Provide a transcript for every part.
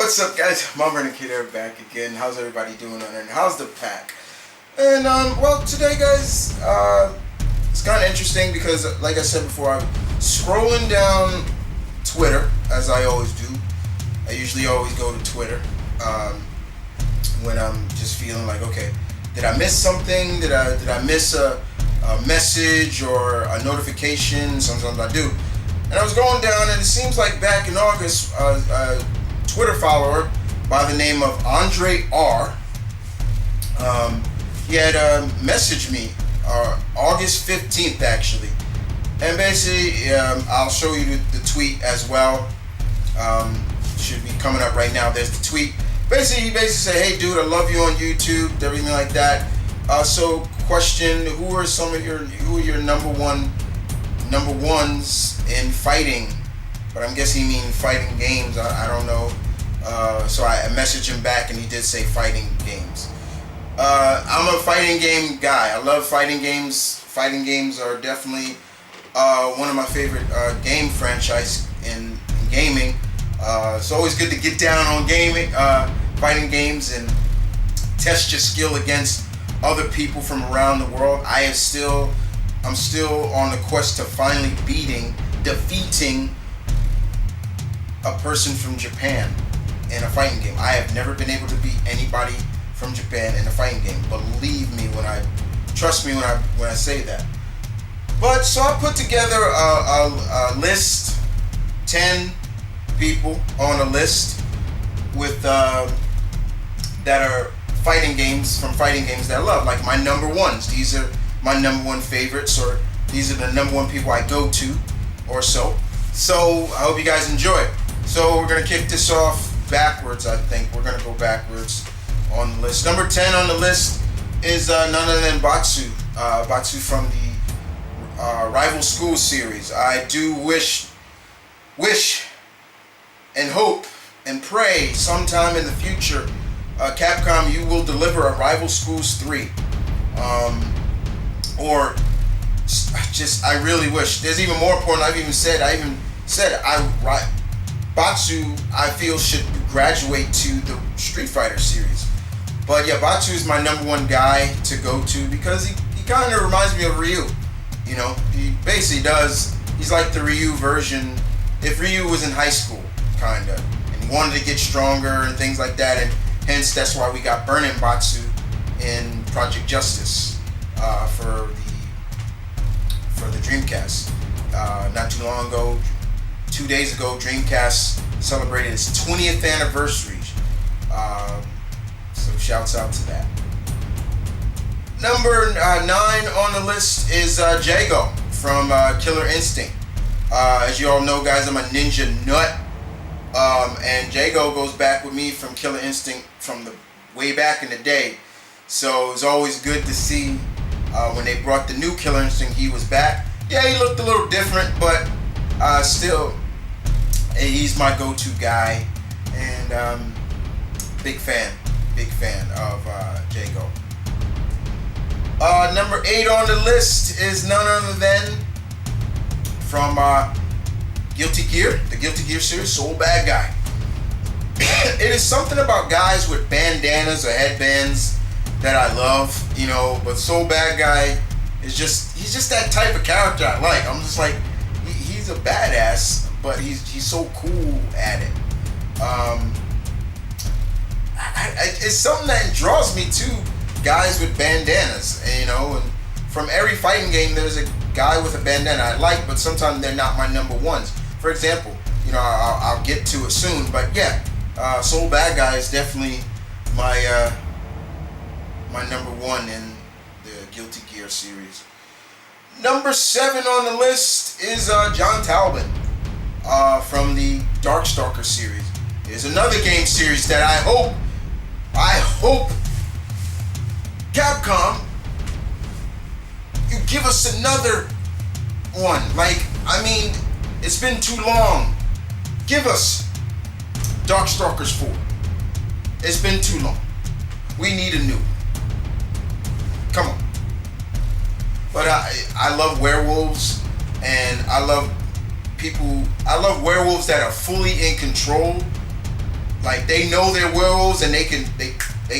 What's up, guys? M.V.K back again. How's everybody doing on there? And how's the pack? And well, today, guys, it's kind of interesting because, like I said before, I'm scrolling down Twitter as I always do. I usually always go to Twitter when I'm just feeling like, okay, did I miss something? Did I miss a message or a notification? Sometimes I do. And I was going down, and it seems like back in August, Twitter follower by the name of Andre R. He had messaged me August 15th actually, and basically I'll show you the tweet as well. Should be coming up right now. There's the tweet. Basically, he said, "Hey dude, I love you on YouTube," everything like that. So question: who are your number ones in fighting? But I'm guessing he means fighting games. I don't know. So I messaged him back, and he did say fighting games. I'm a fighting game guy. I love fighting games. Fighting games are definitely one of my favorite game franchise in gaming. It's always good to get down on gaming, fighting games, and test your skill against other people from around the world. I'm still on the quest to finally defeating a person from Japan in a fighting game. I have never been able to beat anybody from Japan in a fighting game. Believe me trust me when I say that. But so I put together a list, 10 people on a list with that are fighting games that I love, like my number ones. These are my number one favorites, or these are the number one people I go to, or so. So I hope you guys enjoy it. So we're gonna kick this off backwards. I think we're gonna go backwards on the list. Number 10 on the list is none other than Batsu. Batsu from the Rival School series. I do wish and hope and pray sometime in the future, Capcom, you will deliver a Rival Schools 3. I really wish. There's even more important. I even said Batsu, I feel, should graduate to the Street Fighter series. But yeah, Batsu is my number one guy to go to because he kind of reminds me of Ryu. You know, he basically does. He's like the Ryu version. If Ryu was in high school, kind of, and he wanted to get stronger and things like that, and hence that's why we got Burning Batsu in Project Justice for the Dreamcast. Not too long ago, 2 days ago, Dreamcast celebrated its 20th anniversary. So shouts out to that. Number 9 on the list is Janko from Killer Instinct. As you all know, guys, I'm a ninja nut. And Janko goes back with me from Killer Instinct from the way back in the day. So it's always good to see when they brought the new Killer Instinct, he was back. Yeah, he looked a little different, but still, he's my go-to guy, and big fan of Janko. Number 8 on the list is none other than from Guilty Gear, the Guilty Gear series, Soul Bad Guy. It is something about guys with bandanas or headbands that I love, you know, but Soul Bad Guy is he's just that type of character I like. I'm just like, he's a badass, but he's so cool at it. It's something that draws me to guys with bandanas, you know, and from every fighting game there's a guy with a bandana I like, but sometimes they're not my number ones. For example, you know, I'll get to it soon, but yeah, Soul Bad Guy is definitely my number one in the Guilty Gear series. Number 7 on the list is John Talbot from the Stalker series. There's another game series that I hope Capcom, you give us another one. Like, I mean, it's been too long. Give us Darkstalkers 4. It's been too long. We need a new one. Come on. But I love werewolves, and I love werewolves that are fully in control Like they know their wills and they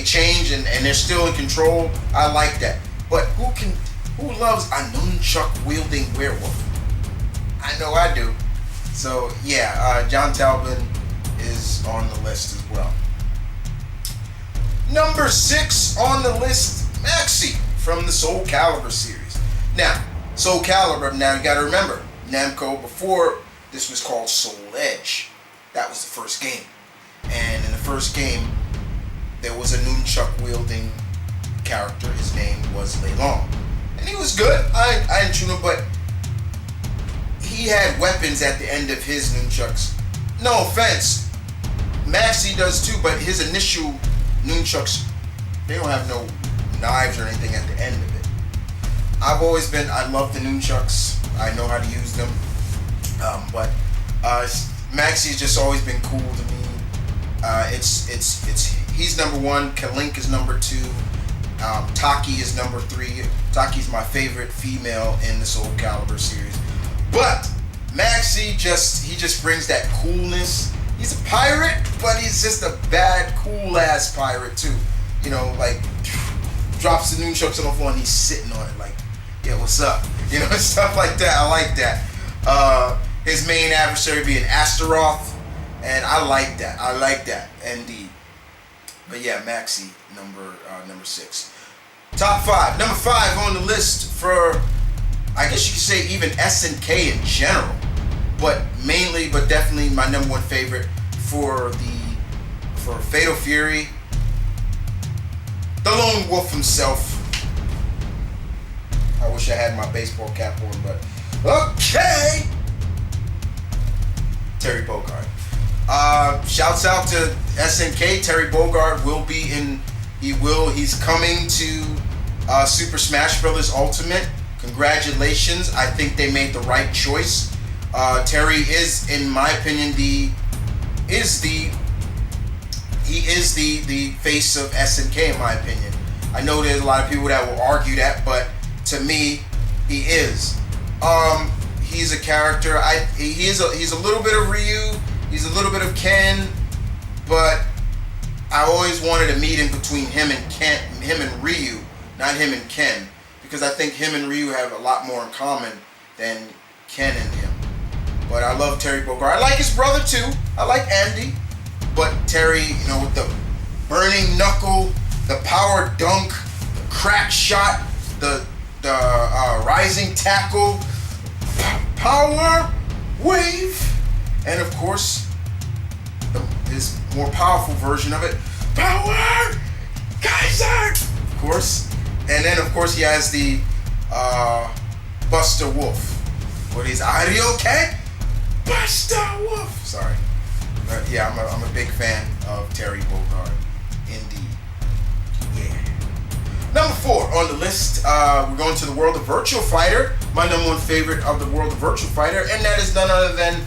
change and they're still in control. I like that. But who loves a nunchuck wielding werewolf? I know I do. So yeah, John Talbot is on the list as well. Number 6 on the list, Maxi from the Soul Calibur series. Now, Soul Calibur, now you gotta remember, Namco before this was called Soul Edge. That was the first game. And in the first game, there was a nunchuck wielding character. His name was Lei Long. And he was good. I didn't shoot him, but he had weapons at the end of his nunchucks. No offense, Maxi does too, but his initial nunchucks, they don't have no knives or anything at the end of it. I love the nunchucks. I know how to use them. But Maxi's just always been cool to me. He's number 1. Kalink is number 2. Taki is number 3. Taki's my favorite female in the Soul Calibur series. But Maxi just brings that coolness. He's a pirate, but he's just a bad, cool ass pirate too. You know, like drops the nunchucks on the floor and he's sitting on it like, yeah, what's up? You know, stuff like that. I like that. His main adversary being Astaroth, and I like that, indeed. But yeah, Maxi, number 6. Top 5. Number 5 on the list for, I guess you could say even SNK in general, but definitely my number 1 favorite for Fatal Fury, the Lone Wolf himself. I wish I had my baseball cap on, but okay. Terry Bogard. Shouts out to SNK. Terry Bogard he's coming to Super Smash Bros. Ultimate. Congratulations. I think they made the right choice. Terry is, in my opinion, the face of SNK, in my opinion. I know there's a lot of people that will argue that, but to me, he is. He's a character. He's a little bit of Ryu. He's a little bit of Ken, but I always wanted to meet in between him and Ryu, not him and Ken, because I think him and Ryu have a lot more in common than Ken and him. But I love Terry Bogard. I like his brother too. I like Andy, but Terry, you know, with the burning knuckle, the power dunk, the crack shot, the rising tackle, power wave, and of course his more powerful version of it, power Kaiser, of course. And then of course he has the Buster Wolf. What is Arioke? Buster Wolf. Sorry, but yeah, I'm a big fan of Terry Bogard, indeed. Yeah. Number 4 on the list, we're going to the world of Virtua Fighter. My number 1 favorite of the world of Virtua Fighter, and that is none other than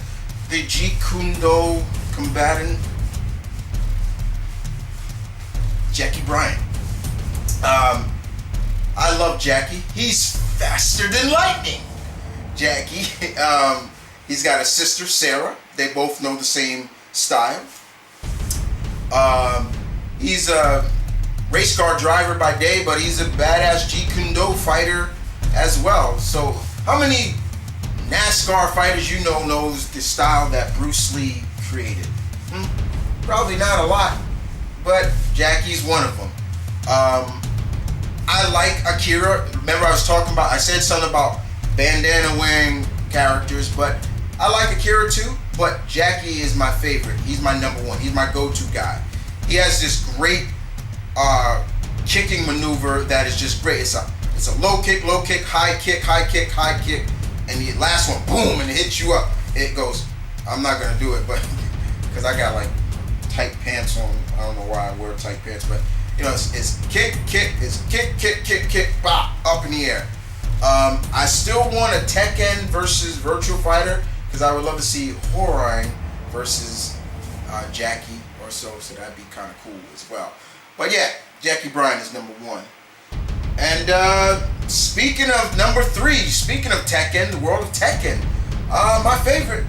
the Jeet Kune Do combatant, Jackie Bryant. I love Jackie. He's faster than lightning. Jackie. He's got a sister, Sarah. They both know the same style. He's a race car driver by day, but he's a badass Jeet Kune Do fighter as well. So how many NASCAR fighters you know knows the style that Bruce Lee created? Probably not a lot, but Jackie's one of them. I like Akira. Remember I said something about bandana wearing characters, but I like Akira too, but Jackie is my favorite. He's my number 1. He's my go-to guy. He has this great kicking maneuver that is just great. It's a low kick, high kick, high kick, high kick, and the last one, boom, and it hits you up. It goes, I'm not gonna do it, but because I got like tight pants on. I don't know why I wear tight pants, but you know, it's kick, it's kick, bop, up in the air. I still want a Tekken versus Virtua Fighter, because I would love to see Horine versus Jackie or so that'd be kind of cool as well. But yeah, Jackie Bryant is number 1. And speaking of number 3, speaking of Tekken, the world of Tekken, my favorite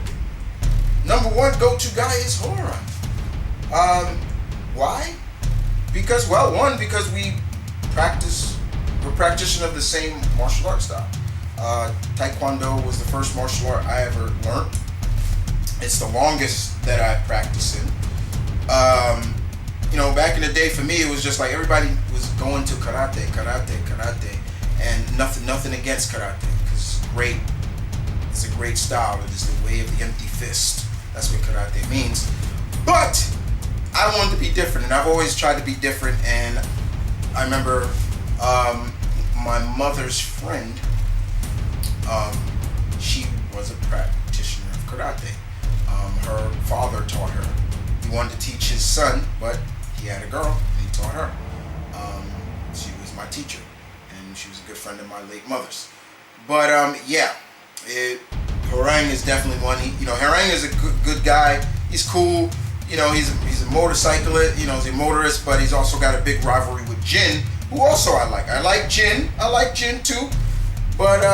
number 1 go-to guy is Horine. Um, why? Because, well, one, because we're practitioner of the same martial arts style. Taekwondo was the first martial art I ever learned. It's the longest that I practiced in. Back in the day for me, it was just like everybody was going to karate, and nothing against karate, because it's a great style. It is the way of the empty fist. That's what karate means. But I wanted to be different, and I've always tried to be different. And I remember my mother's friend. She was a practitioner of karate. Her father taught her. He wanted to teach his son, but he had a girl, and he taught her. She was my teacher, and she was a good friend of my late mother's. But Harang is definitely one. Harang is a good guy. He's cool. He's a motorcyclist. He's a motorist, but he's also got a big rivalry with Jin, who also I like. I like Jin. I like Jin too, but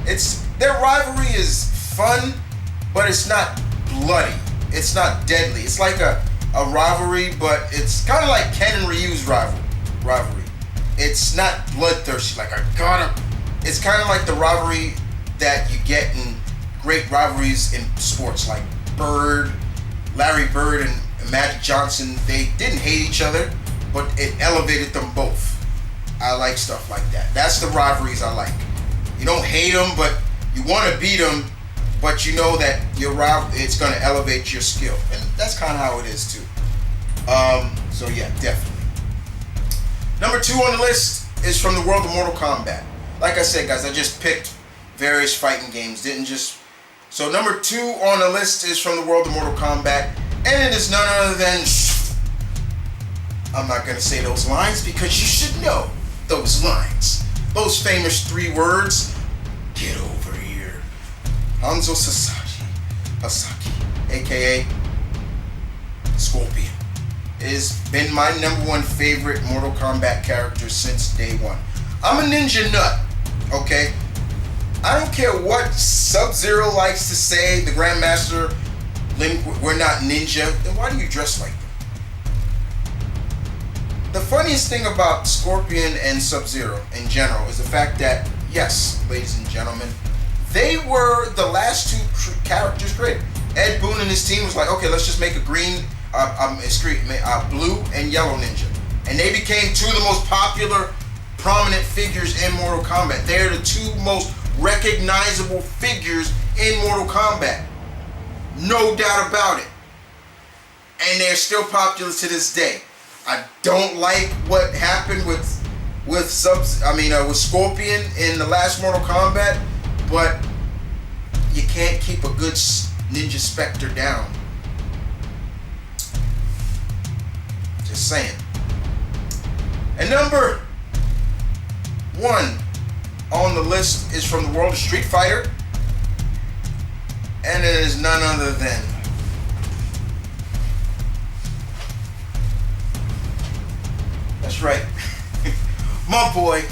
it's their rivalry is fun, but it's not bloody. It's not deadly. It's like a rivalry, but it's kind of like Ken and Ryu's rivalry. It's not bloodthirsty. Like it's kind of like the rivalry that you get in great rivalries in sports, like Larry Bird and Magic Johnson. They didn't hate each other, but it elevated them both. I like stuff like that. That's the rivalries I like. You don't hate them, but you want to beat them, but you know that your rival, it's going to elevate your skill. And that's kind of how it is too. So yeah, definitely. Number 2 on the list is from the world of Mortal Kombat. Like I said, guys, I just picked various fighting games. So number 2 on the list is from the world of Mortal Kombat, and it is none other than, I'm not going to say those lines because you should know those lines. Those famous 3 words. Get over here. Hanzo Sasaki, aka Scorpion, has been my number 1 favorite Mortal Kombat character since day one. I'm a ninja nut, okay? I don't care what Sub-Zero likes to say, the Grandmaster, we're not ninja. Then why do you dress like that? The funniest thing about Scorpion and Sub-Zero in general is the fact that, yes, ladies and gentlemen, they were the last 2 characters created. Ed Boon and his team was like, okay, let's just make a blue and yellow ninja. And they became 2 of the most popular, prominent figures in Mortal Kombat. They're the 2 most recognizable figures in Mortal Kombat. No doubt about it. And they're still popular to this day. I don't like what happened with Scorpion in the last Mortal Kombat, but you can't keep a good Ninja Spectre down. Just saying. And number 1 on the list is from the world of Street Fighter, and it is none other than that's right, my boy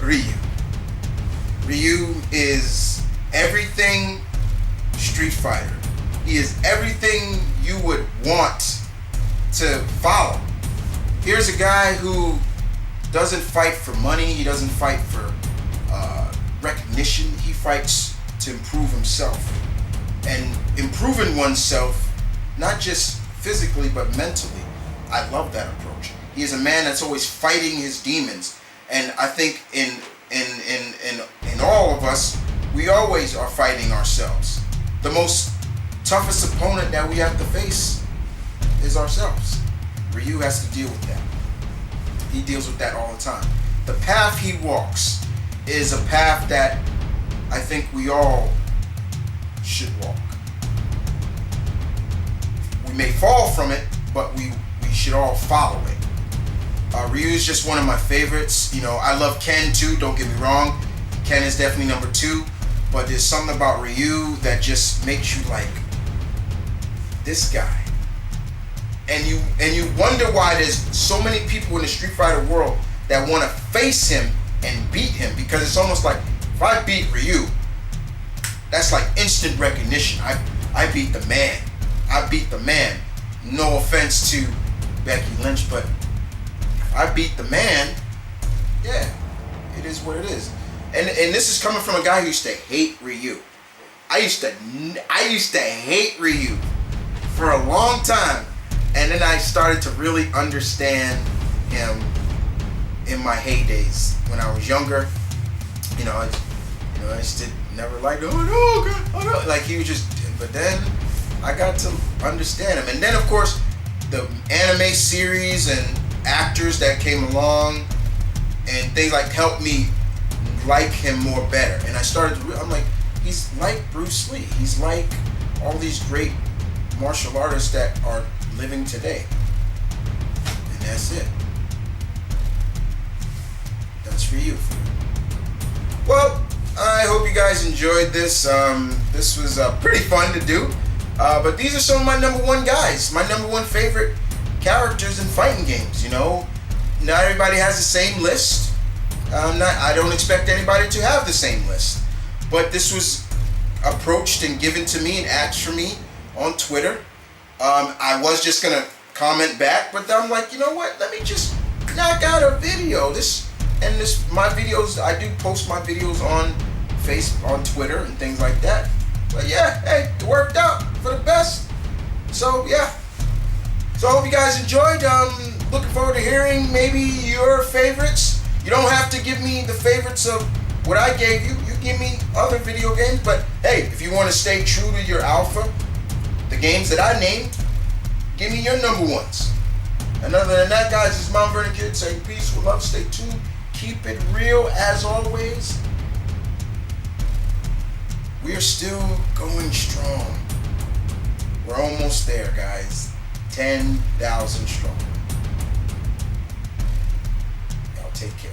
Ryu. Ryu is everything Street Fighter. He is everything you would want to follow. Here's a guy who doesn't fight for money. He doesn't fight for recognition. He fights to improve himself. And improving oneself, not just physically, but mentally. I love that approach. He is a man that's always fighting his demons. And I think in all of us, we always are fighting ourselves. The most toughest opponent that we have to face is ourselves. Ryu has to deal with that. He deals with that all the time. The path he walks is a path that I think we all should walk. We may fall from it, but we should all follow it. Ryu is just one of my favorites. I love Ken too, don't get me wrong. Ken is definitely number 2, but there's something about Ryu that just makes you like, this guy. And you wonder why there's so many people in the Street Fighter world that want to face him and beat him, because it's almost like, if I beat Ryu, that's like instant recognition. I beat the man. I beat the man. No offense to Becky Lynch, but if I beat the man, yeah, it is what it is. And this is coming from a guy who used to hate Ryu. I used to hate Ryu for a long time, and then I started to really understand him in my heydays when I was younger. I just never liked him. Oh no, God, oh no. Like he was just. But then I got to understand him, and then of course the anime series and actors that came along and things like helped me like him more better. And I started to. I'm like, he's like Bruce Lee. He's like all these great martial artists that are living today. And that's it. That's for you. Well, I hope you guys enjoyed this. This was pretty fun to do. But these are some of my number one guys, my number one favorite characters in fighting games. Not everybody has the same list. I don't expect anybody to have the same list. But this was approached and given to me and asked for me on Twitter. I was just gonna comment back, but I'm like, you know what? Let me just knock out a video. My videos, I do post my videos on on Twitter and things like that. But yeah, hey, it worked out for the best. So yeah. So I hope you guys enjoyed. Looking forward to hearing maybe your favorites. You don't have to give me the favorites of what I gave you. You give me other video games. But hey, if you want to stay true to your alpha, the games that I named, give me your number ones. And other than that, guys, it's M.V.K saying peace, with love, stay tuned. Keep it real as always. We are still going strong. We're almost there, guys. 10,000 strong. Y'all take care.